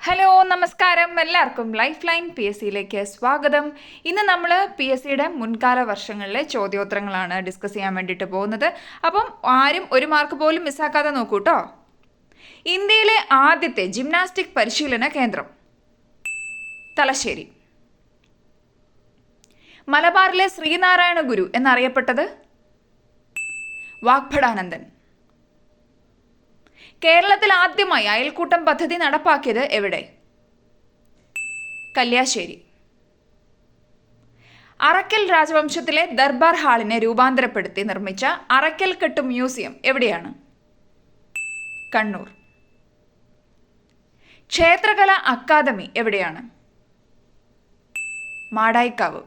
Hello നമസ്കാരം, എല്ലാവർക്കും life line PSCയിലേക്ക് സ്വാഗതം. ഇന്ന് നമ്മൾ PSCയുടെ മുൻകാല വർഷങ്ങളിലെ ചോദ്യോത്തരങ്ങളാണ് ഡിസ്കസ് ചെയ്യാൻ വേണ്ടിയിട്ട് പോകുന്നത്. അപ്പം ആരും ഒരു മാർക്ക് പോലും മിസ്സാക്കാതെ നോക്കൂ കേട്ടോ. ഇന്ത്യയിലെ ആദ്യത്തെ ജിംനാസ്റ്റിക് പരിശീലന കേന്ദ്രം തലശ്ശേരി. മലബാറിലെ ശ്രീനാരായണ ഗുരു എന്നറിയപ്പെട്ടത് വാഗ്ഭടാനന്ദൻ. കേരളത്തിൽ ആദ്യമായി അയൽക്കൂട്ടം പദ്ധതി നടപ്പാക്കിയത് എവിടെ? കല്യാശ്ശേരി. അറക്കൽ രാജവംശത്തിലെ ദർബാർ ഹാളിനെ രൂപാന്തരപ്പെടുത്തി നിർമ്മിച്ച അറക്കൽക്കെട്ട് മ്യൂസിയം എവിടെയാണ്? കണ്ണൂർ. ക്ഷേത്രകല അക്കാദമി എവിടെയാണ്? മാടായിക്കാവ്.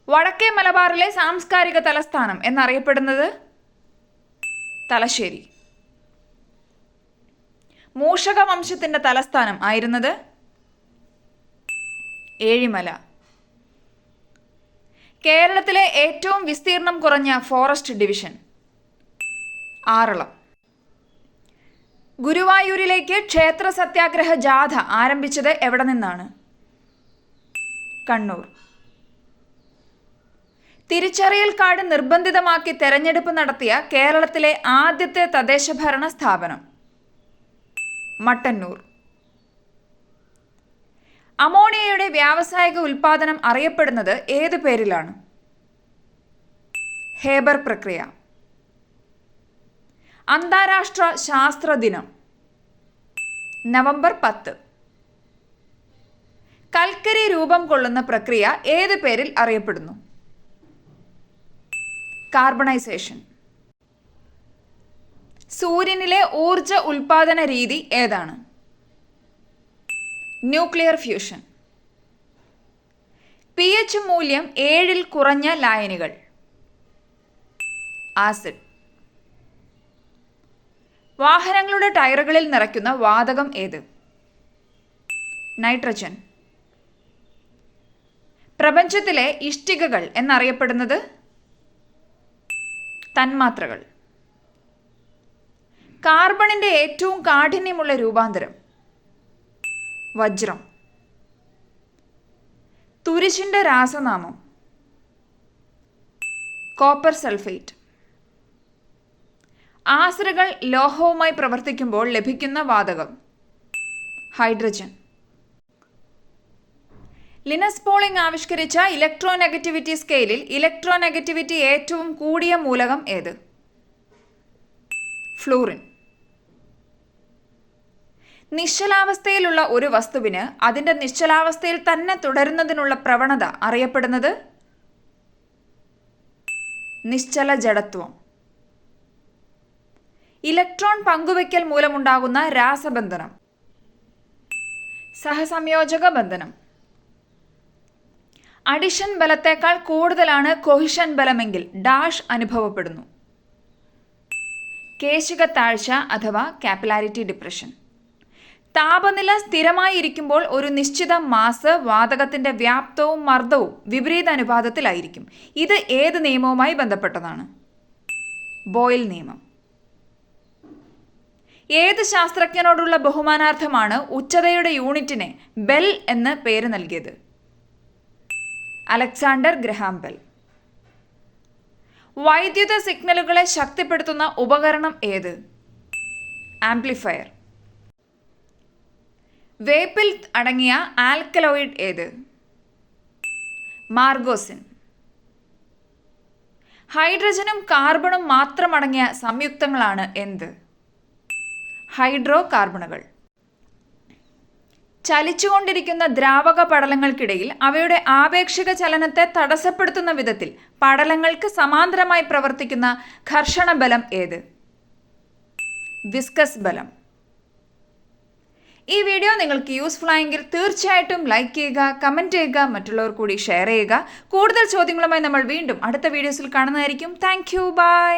വടക്കേ മലബാറിലെ സാംസ്കാരിക തലസ്ഥാനം എന്നറിയപ്പെടുന്നത് തലശ്ശേരി. മൂഷക വംശത്തിന്റെ തലസ്ഥാനം ആയിരുന്നത് ഏഴിമല. കേരളത്തിലെ ഏറ്റവും വിസ്തീർണം കുറഞ്ഞ ഫോറസ്റ്റ് ഡിവിഷൻ ആറളം. ഗുരുവായൂരിലേക്ക് ക്ഷേത്ര സത്യാഗ്രഹ ജാഥ ആരംഭിച്ചത് എവിടെ നിന്നാണ്? കണ്ണൂർ. തിരിച്ചറിയൽ കാർഡ് നിർബന്ധിതമാക്കി തെരഞ്ഞെടുപ്പ് നടത്തിയ കേരളത്തിലെ ആദ്യത്തെ തദ്ദേശഭരണ സ്ഥാപനം മട്ടന്നൂർ. അമോണിയയുടെ വ്യാവസായിക ഉൽപാദനം അറിയപ്പെടുന്നത് ഏത് പേരിലാണ്? ഹേബർ പ്രക്രിയ. അന്താരാഷ്ട്ര ശാസ്ത്ര ദിനം നവംബർ 10. കൽക്കരി രൂപം കൊള്ളുന്ന പ്രക്രിയ ഏത് പേരിൽ അറിയപ്പെടുന്നു? കാർബണൈസേഷൻ. സൂര്യനിലെ ഊർജ ഉൽപാദന രീതി ഏതാണ്? Nuclear fusion. pH മൂല്യം 7-ൽ കുറഞ്ഞ ലായനികൾ ആസിഡ്. വാഹനങ്ങളുടെ ടയറുകളിൽ നിറയ്ക്കുന്ന വാതകം ഏത്? നൈട്രജൻ. പ്രപഞ്ചത്തിലെ ഇഷ്ടികകൾ എന്നറിയപ്പെടുന്നത് തന്മാത്രകൾ. കാർബണിന്റെ ഏറ്റവും കാഠിന്യമുള്ള രൂപാന്തരം വജ്രം. തുരിശിന്റെ രാസനാമം കോപ്പർ സൾഫേറ്റ്. ആസിഡുകൾ ലോഹവുമായി പ്രവർത്തിക്കുമ്പോൾ ലഭിക്കുന്ന വാതകം ഹൈഡ്രജൻ. ലിനസ് പോളിംഗ് ആവിഷ്കരിച്ച ഇലക്ട്രോനെഗറ്റിവിറ്റി സ്കെയിലിൽ ഇലക്ട്രോനെഗറ്റിവിറ്റി ഏറ്റവും കൂടിയ മൂലകം ഏത്? ഫ്ലൂറിൻ. നിശ്ചലാവസ്ഥയിലുള്ള ഒരു വസ്തുവിന് അതിൻ്റെ നിശ്ചലാവസ്ഥയിൽ തന്നെ തുടരുന്നതിനുള്ള പ്രവണത അറിയപ്പെടുന്നത് നിശ്ചല ജഡത്വം. ഇലക്ട്രോൺ പങ്കുവയ്ക്കൽ മൂലമുണ്ടാകുന്ന രാസബന്ധനം സഹസംയോജക ബന്ധനം. അഡിഷൻ ബലത്തേക്കാൾ കൂടുതലാണ് കൊഹിഷൻ ബലമെങ്കിൽ ഡാഷ് അനുഭവപ്പെടുന്നു. കേശിക താഴ്ച അഥവാ കാപ്പിലാരിറ്റി ഡിപ്രഷൻ. താപനില സ്ഥിരമായിരിക്കുമ്പോൾ ഒരു നിശ്ചിത മാസ് വാതകത്തിന്റെ വ്യാപ്തവും മർദ്ദവും വിപരീത അനുപാതത്തിലായിരിക്കും. ഇത് ഏത് നിയമവുമായി ബന്ധപ്പെട്ടതാണ്? ബോയിൽ നിയമം. ഏത് ശാസ്ത്രജ്ഞനോടുള്ള ബഹുമാനാർത്ഥമാണ് ഉച്ചതയുടെ യൂണിറ്റിനെ ബെൽ എന്ന് പേര് നൽകിയത്? Alexander Graham bell. വൈദ്യുത സിഗ്നലുകളെ ശക്തിപ്പെടുത്തുന്ന ഉപകരണം ഏത്? ആംപ്ലിഫയർ. വേപ്പിൽ അടങ്ങിയ ആൽക്കലോയിഡ് ഏത്? മാർഗോസിൻ. ഹൈഡ്രജനും കാർബണും മാത്രമടങ്ങിയ സംയുക്തങ്ങളാണ് എന്ത്? ഹൈഡ്രോ കാർബണുകൾ. ചലിച്ചുകൊണ്ടിരിക്കുന്ന ദ്രാവക പടലങ്ങൾക്കിടയിൽ അവയുടെ ആപേക്ഷിക ചലനത്തെ തടസ്സപ്പെടുത്തുന്ന വിധത്തിൽ പടലങ്ങൾക്ക് സമാന്തരമായി പ്രവർത്തിക്കുന്ന ഘർഷണ ബലം ഏത്? വിസ്കസ് ബലം. ഈ വീഡിയോ നിങ്ങൾക്ക് യൂസ്ഫുൾ ആയെങ്കിൽ തീർച്ചയായിട്ടും ലൈക്ക് ചെയ്യുക, കമൻറ്റ് ചെയ്യുക, മറ്റുള്ളവർ കൂടി ഷെയർ ചെയ്യുക. കൂടുതൽ ചോദ്യങ്ങളുമായി നമ്മൾ വീണ്ടും അടുത്ത വീഡിയോസിൽ കാണുന്നതായിരിക്കും. Thank you. ബൈ.